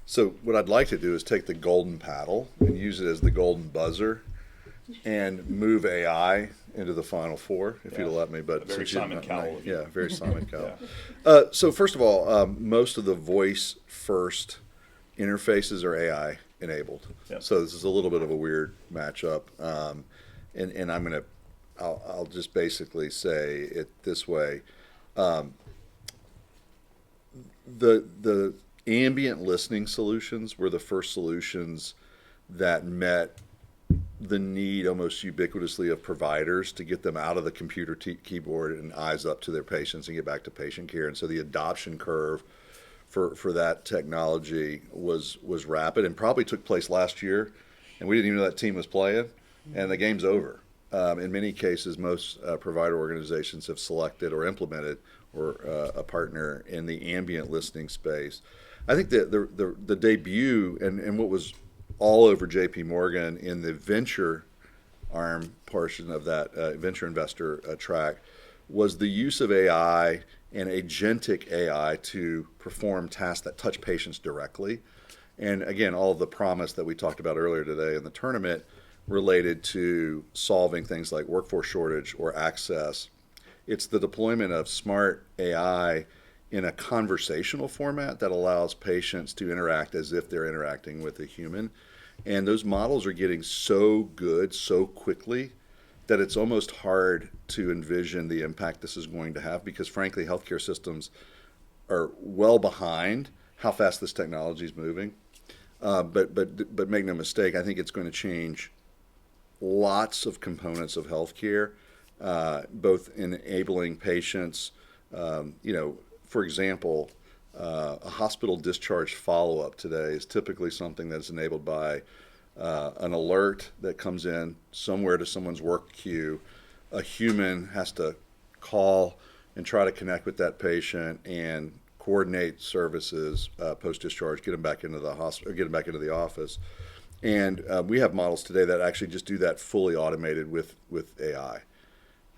So what I'd like to do is take the golden paddle and use it as the golden buzzer and move AI into the final four, if Yeah. you'd let me. But Very since you- Simon Cowell of you. yeah, very Simon Cowell. Yeah. So first of all, most of the voice first interfaces are AI enabled. Yep. So this is a little bit of a weird matchup, and I'll just basically say it this way: the ambient listening solutions were the first solutions that met the need almost ubiquitously of providers to get them out of the computer keyboard and eyes up to their patients and get back to patient care. And so the adoption curve for that technology was rapid and probably took place last year, and we didn't even know that team was playing, and the game's over. In many cases, most provider organizations have selected or implemented or a partner in the ambient listening space. I think that the debut and what was all over J.P. Morgan in the venture arm portion of that venture investor track was the use of AI and agentic AI to perform tasks that touch patients directly. And again, all of the promise that we talked about earlier today in the tournament related to solving things like workforce shortage or access. It's the deployment of smart AI in a conversational format that allows patients to interact as if they're interacting with a human. And those models are getting so good so quickly that it's almost hard to envision the impact this is going to have because, frankly, healthcare systems are well behind how fast this technology is moving. But make no mistake, I think it's going to change lots of components of healthcare, both enabling patients, for example, a hospital discharge follow-up today is typically something that's enabled by an alert that comes in somewhere to someone's work queue. A human has to call and try to connect with that patient and coordinate services post-discharge, get them back into the hospital, get them back into the office. And we have models today that actually just do that fully automated with AI,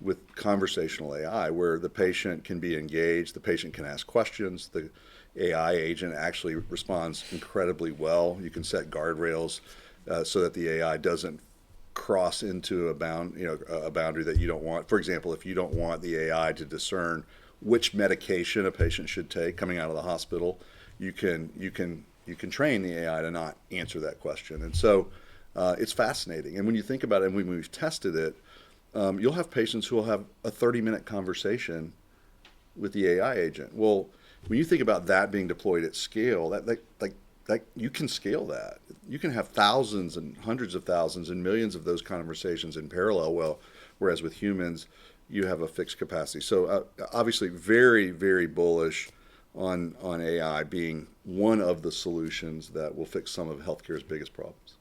with conversational AI, where the patient can be engaged, the patient can ask questions, the AI agent actually responds incredibly well. You can set guardrails so that the AI doesn't cross into a boundary that you don't want. For example, if you don't want the AI to discern which medication a patient should take coming out of the hospital, you can train the AI to not answer that question. And so it's fascinating. And when you think about it, and when we've tested it, you'll have patients who will have a 30-minute conversation with the AI agent. Well, when you think about that being deployed at scale, that you can scale that. You can have thousands and hundreds of thousands and millions of those conversations in parallel. Well, whereas with humans, you have a fixed capacity. So obviously, very, very bullish on AI being one of the solutions that will fix some of healthcare's biggest problems.